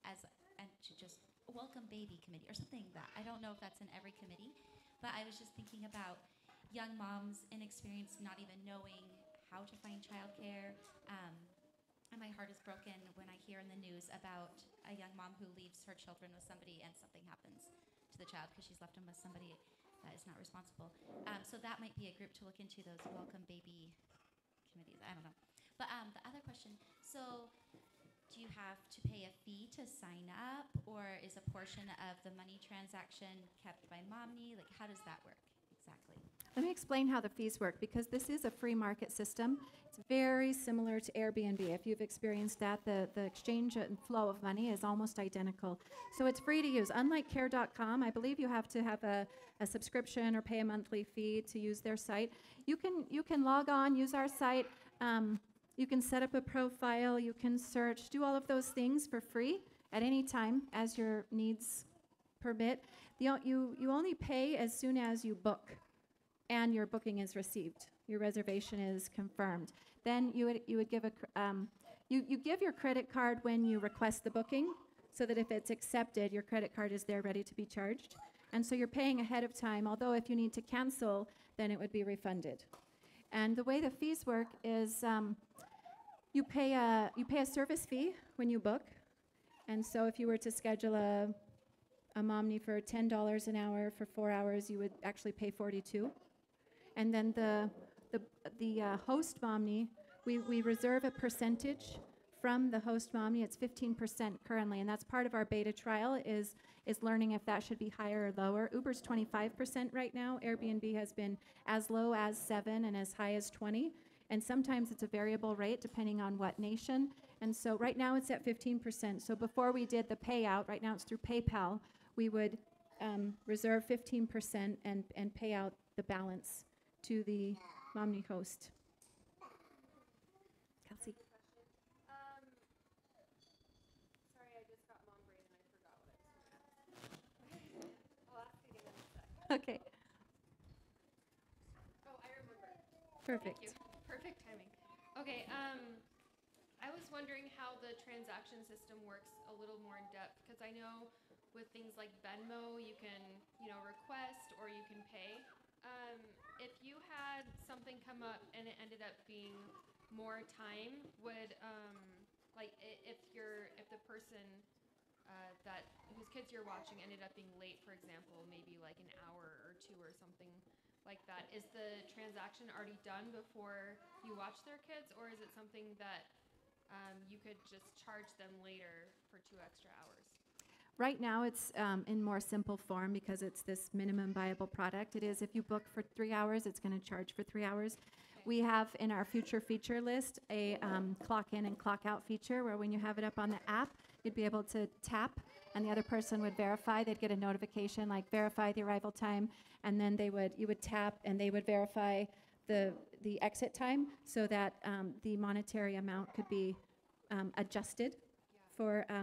Speaker 10: and to just welcome baby committee or something like that. I don't know if that's in every committee, but I was just thinking about young moms inexperienced, not even knowing how to find childcare. And my heart is broken when I hear in the news about a young mom who leaves her children with somebody and something happens to the child because she's left them with somebody that is not responsible. So that might be a group to look into, those welcome baby committees. I don't know. But the other question, so do you have to pay a fee to sign up, or is a portion of the money transaction kept by Momni? Like, how does that work exactly?
Speaker 1: Let me explain how the fees work, because this is a free market system. It's very similar to Airbnb. If you've experienced that, the exchange and flow of money is almost identical. So it's free to use. Unlike Care.com, I believe you have to have a subscription or pay a monthly fee to use their site. You can log on, use our site. You can set up a profile, you can search, do all of those things for free at any time as your needs permit. You only pay as soon as you book and your booking is received. Your reservation is confirmed. Then you would give you give your credit card when you request the booking, so that if it's accepted, your credit card is there ready to be charged. And so you're paying ahead of time, although if you need to cancel, then it would be refunded. And the way the fees work is You pay a service fee when you book, and so if you were to schedule a Momni for $10 an hour for 4 hours, you would actually pay 42. And then the host Momni, we reserve a percentage from the host Momni. It's 15% currently, and that's part of our beta trial is learning if that should be higher or lower. Uber's 25% right now. Airbnb has been as low as 7 and as high as 20. And sometimes it's a variable rate depending on what nation. And so right now it's at 15%. So before we did the payout, right now it's through PayPal, we would reserve 15% and pay out the balance to the Momni host. Kelsey.
Speaker 7: Sorry, I just got mom brain and I forgot what I was going to ask. I'll ask again in a sec.
Speaker 1: Okay,
Speaker 7: Oh, I remember.
Speaker 1: perfect.
Speaker 8: Thank you. Perfect timing. Okay, I was wondering how the transaction system works a little more in depth, because I know with things like Venmo, you can, request or you can pay. If you had something come up and it ended up being more time, would if the person whose kids you're watching ended up being late, for example, maybe like an hour or two or something like that, is the transaction already done before you watch their kids, or is it something that you could just charge them later for 2 extra hours?
Speaker 1: Right now, it's in more simple form because it's this minimum viable product. It is if you book for 3 hours, it's going to charge for 3 hours.
Speaker 8: Okay.
Speaker 1: We have in our future feature list a clock in and clock out feature where when you have it up on the app, you'd be able to tap and the other person would verify. They'd get a notification like verify the arrival time, and then you would tap and they would verify the exit time so that the monetary amount could be adjusted.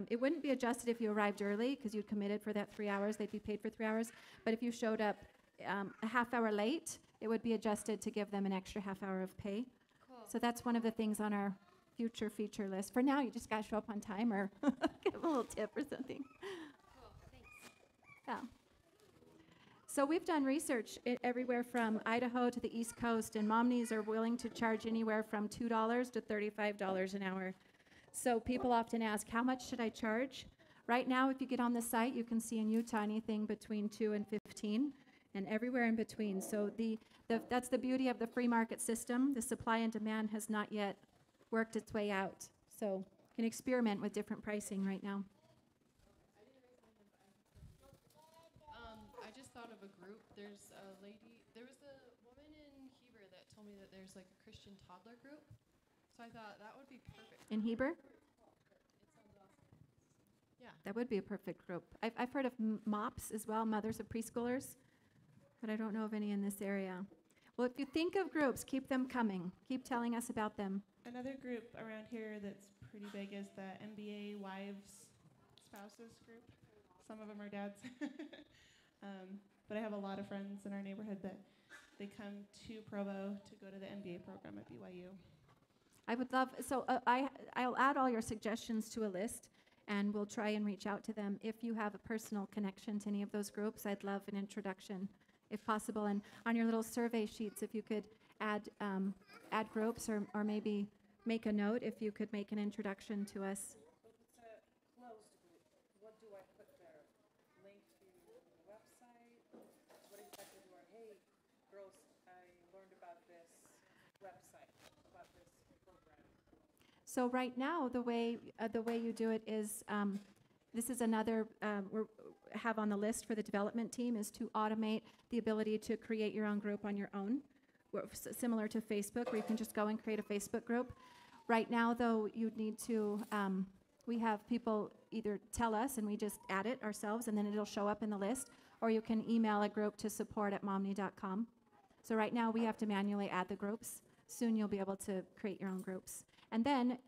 Speaker 1: It wouldn't be adjusted if you arrived early because you'd committed for that 3 hours. They'd be paid for 3 hours. But if you showed up a half hour late, it would be adjusted to give them an extra half hour of pay.
Speaker 8: Cool.
Speaker 1: So that's one of the things on our future feature list. For now, you just got to show up on time or give them a little tip or something.
Speaker 8: Cool. Thanks.
Speaker 1: Yeah. So we've done research everywhere from Idaho to the East Coast, and Momnies are willing to charge anywhere from $2 to $35 an hour. So people often ask, how much should I charge? Right now, if you get on the site, you can see in Utah anything between 2 and 15, and everywhere in between. So that's the beauty of the free market system. The supply and demand has not yet worked its way out. So you can experiment with different pricing right now.
Speaker 11: I just thought of a group. There was a woman in Heber that told me that there's like a Christian toddler group. So I thought that would be perfect.
Speaker 1: In Heber?
Speaker 11: It sounds awesome. Yeah.
Speaker 1: That would be a perfect group. I've heard of MOPS as well, Mothers of Preschoolers, but I don't know of any in this area. Well, if you think of groups, keep them coming. Keep telling us about them.
Speaker 9: Another group around here that's pretty big is the MBA Wives Spouses group. Some of them are dads. But I have a lot of friends in our neighborhood that they come to Provo to go to the MBA program at BYU.
Speaker 1: I would love, I'll add all your suggestions to a list, and we'll try and reach out to them. If you have a personal connection to any of those groups, I'd love an introduction, if possible. And on your little survey sheets, if you could add groups or maybe make a note if you could make an introduction to us.
Speaker 12: But it's a closed group. What do I put there? Link to the website? What exactly do I, hey, girls, I learned about this website, about this program.
Speaker 1: So right now, the way you do it is, this is another we have on the list for the development team is to automate the ability to create your own group on your own, similar to Facebook, where you can just go and create a Facebook group. Right now, though, you'd need to, we have people either tell us and we just add it ourselves and then it'll show up in the list, or you can email a group to support@momni.com. So right now, we have to manually add the groups. Soon you'll be able to create your own groups. And then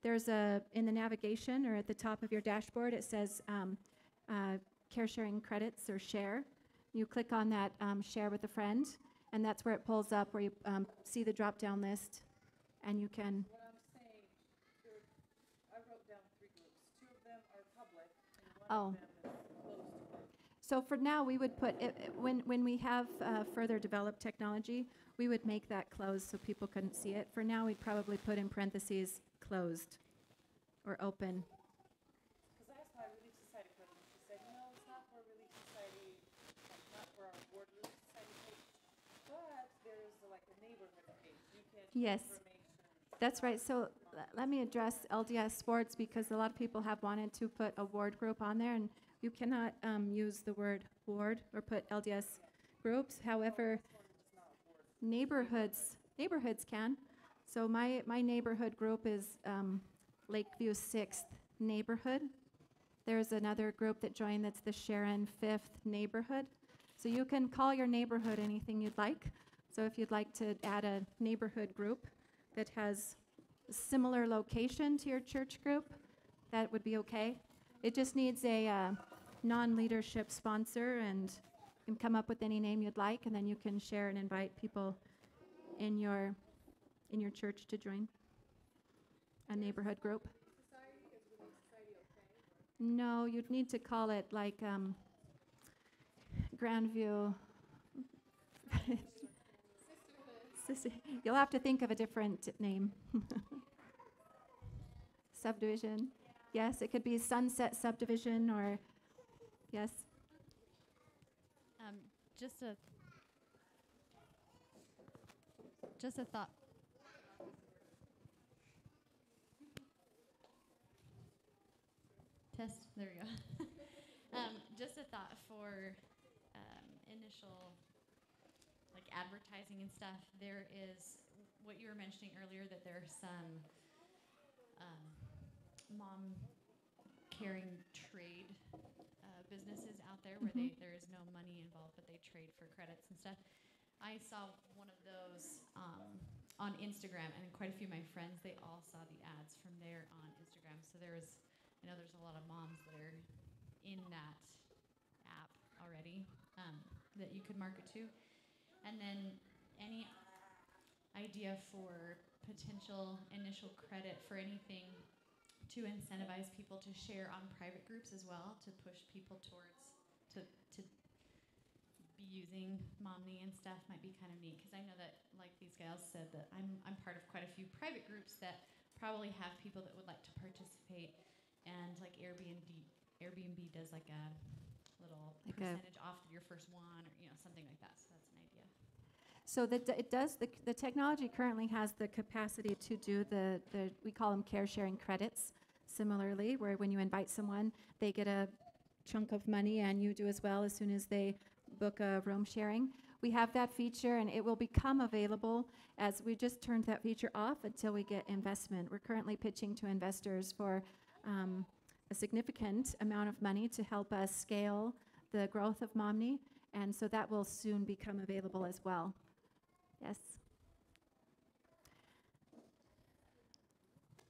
Speaker 1: there's in the navigation or at the top of your dashboard, it says care sharing credits or share. You click on that share with a friend, and that's where it pulls up, where you see the drop-down list, and you can.
Speaker 12: What I'm saying, I wrote down 3 groups. 2 of them are public, and 1
Speaker 1: Oh.
Speaker 12: of them is closed.
Speaker 1: So for now, we would put, when we have further developed technology, we would make that closed so people couldn't see it. For now, we'd probably put in parentheses closed or open.
Speaker 12: Because I asked my Relief Society president, she said, no, it's not for Relief Society, not for our Ward Relief Society page, but there's like a neighborhood page. You can share
Speaker 1: Yes.
Speaker 12: information.
Speaker 1: That's right. So let me address LDS Sports because a lot of people have wanted to put a ward group on there, and you cannot use the word ward or put LDS groups. However, neighborhoods can. So my neighborhood group is Lakeview 6th Neighborhood. There's another group that joined that's the Sharon 5th Neighborhood. So you can call your neighborhood anything you'd like. So if you'd like to add a neighborhood group that has a similar location to your church group, that would be okay. It just needs a non-leadership sponsor, and you can come up with any name you'd like, and then you can share and invite people in your church to join a neighborhood group. No, you'd need to call it like Grandview. You'll have to think of a different name. Subdivision. Yes, it could be Sunset Subdivision or, yes.
Speaker 6: Just a thought. Test. There we go. Just a thought for initial, like advertising and stuff. There is what you were mentioning earlier, that there are some mom caring trade businesses out there where there is no money involved, but they trade for credits and stuff. I saw one of those on Instagram, and quite a few of my friends, they all saw the ads from there on Instagram. So I know there's a lot of moms that are in that app already that you could market to. And then any idea for potential initial credit for anything to incentivize people to share on private groups as well, to push people towards to be using Momni and stuff might be kind of neat, because I know that, like these gals said, that I'm part of quite a few private groups that probably have people that would like to participate, and like Airbnb does like a little percentage off your first one, or something like that. So that's an idea.
Speaker 1: So the technology currently has the capacity to do we call them care sharing credits, similarly, where when you invite someone, they get a chunk of money, and you do as well as soon as they book a room sharing. We have that feature, and it will become available as we just turned that feature off until we get investment. We're currently pitching to investors for a significant amount of money to help us scale the growth of Momni, and so that will soon become available as well. Yes.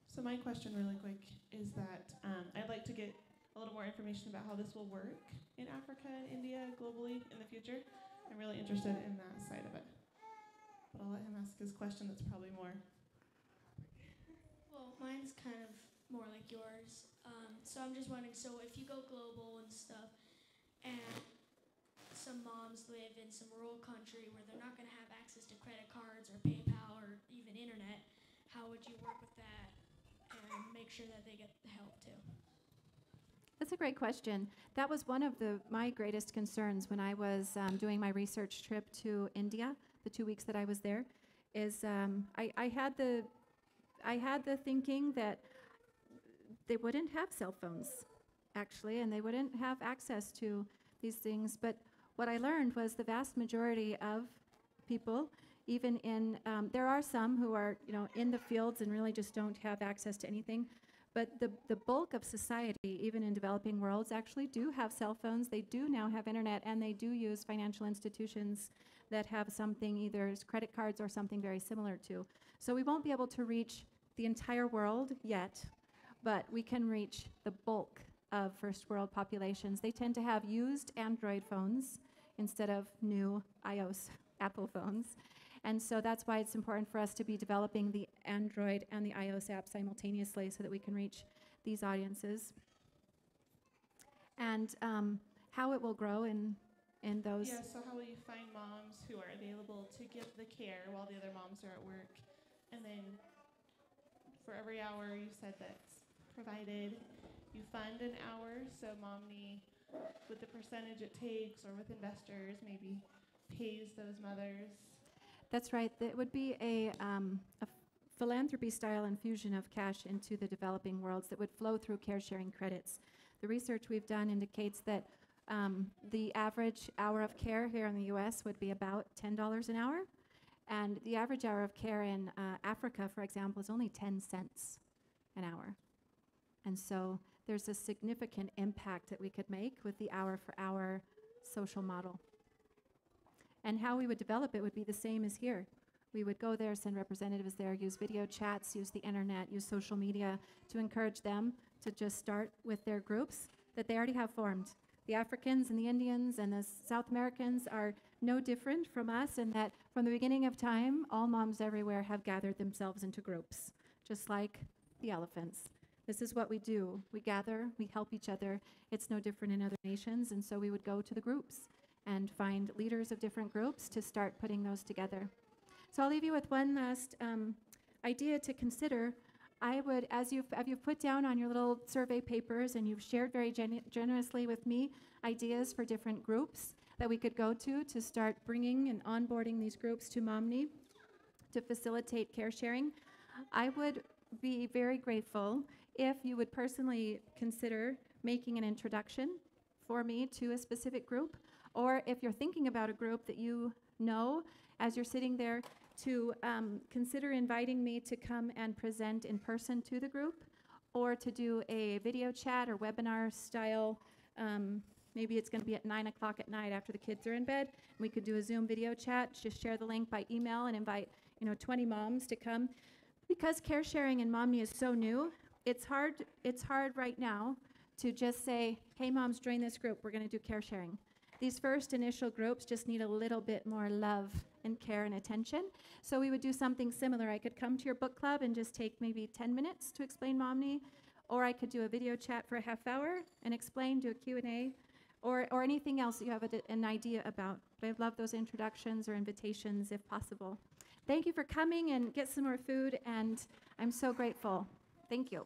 Speaker 9: So my question really quick is that I'd like to get a little more information about how this will work in Africa and India globally in the future. I'm really interested in that side of it. But I'll let him ask his question that's probably more.
Speaker 13: Well, mine's kind of more like yours. So I'm just wondering, so if you go global and stuff, and some moms live in some rural country where they're not going to have access to credit cards or PayPal or even internet, how would you work with that and make sure that they get the help too?
Speaker 1: That's a great question. That was one of my greatest concerns when I was doing my research trip to India, the 2 weeks that I was there, is I had the thinking that they wouldn't have cell phones, actually, and they wouldn't have access to these things. But what I learned was the vast majority of people, even in, there are some who are, in the fields and really just don't have access to anything. But the bulk of society, even in developing worlds, actually do have cell phones. They do now have internet, and they do use financial institutions that have something, either as credit cards or something very similar to. So we won't be able to reach the entire world yet, but we can reach the bulk of first world populations. They tend to have used Android phones instead of new iOS Apple phones. And so that's why it's important for us to be developing the Android and the iOS app simultaneously so that we can reach these audiences. And how it will grow in those.
Speaker 9: Yeah, so how will you find moms who are available to give the care while the other moms are at work? And then for every hour you said that's provided, you fund an hour, so Momney, with the percentage it takes or with investors, maybe pays those mothers.
Speaker 1: That's right. It would be a philanthropy-style infusion of cash into the developing worlds that would flow through care sharing credits. The research we've done indicates that the average hour of care here in the U.S. would be about $10 an hour, and the average hour of care in Africa, for example, is only 10 cents an hour. And so there's a significant impact that we could make with the hour-for-hour social model. And how we would develop it would be the same as here. We would go there, send representatives there, use video chats, use the internet, use social media to encourage them to just start with their groups that they already have formed. The Africans and the Indians and the South Americans are no different from us in that from the beginning of time, all moms everywhere have gathered themselves into groups, just like the elephants. This is what we do. We gather, we help each other. It's no different in other nations, and so we would go to the groups and find leaders of different groups to start putting those together. So I'll leave you with one last idea to consider. I would, as you've put down on your little survey papers and you've shared very generously with me ideas for different groups that we could go to start bringing and onboarding these groups to Momney to facilitate care sharing, I would be very grateful if you would personally consider making an introduction for me to a specific group, or if you're thinking about a group that you know as you're sitting there, to consider inviting me to come and present in person to the group, or to do a video chat or webinar style. Maybe it's going to be at 9 o'clock at night after the kids are in bed. We could do a Zoom video chat, just share the link by email and invite 20 moms to come. Because care sharing in Momney is so new, it's hard right now to just say, hey moms, join this group, we're going to do care sharing. These first initial groups just need a little bit more love and care and attention. So we would do something similar. I could come to your book club and just take maybe 10 minutes to explain Momney, or I could do a video chat for a half hour and explain, do a Q&A, or anything else that you have an idea about. But I'd love those introductions or invitations if possible. Thank you for coming, and get some more food, and I'm so grateful. Thank you.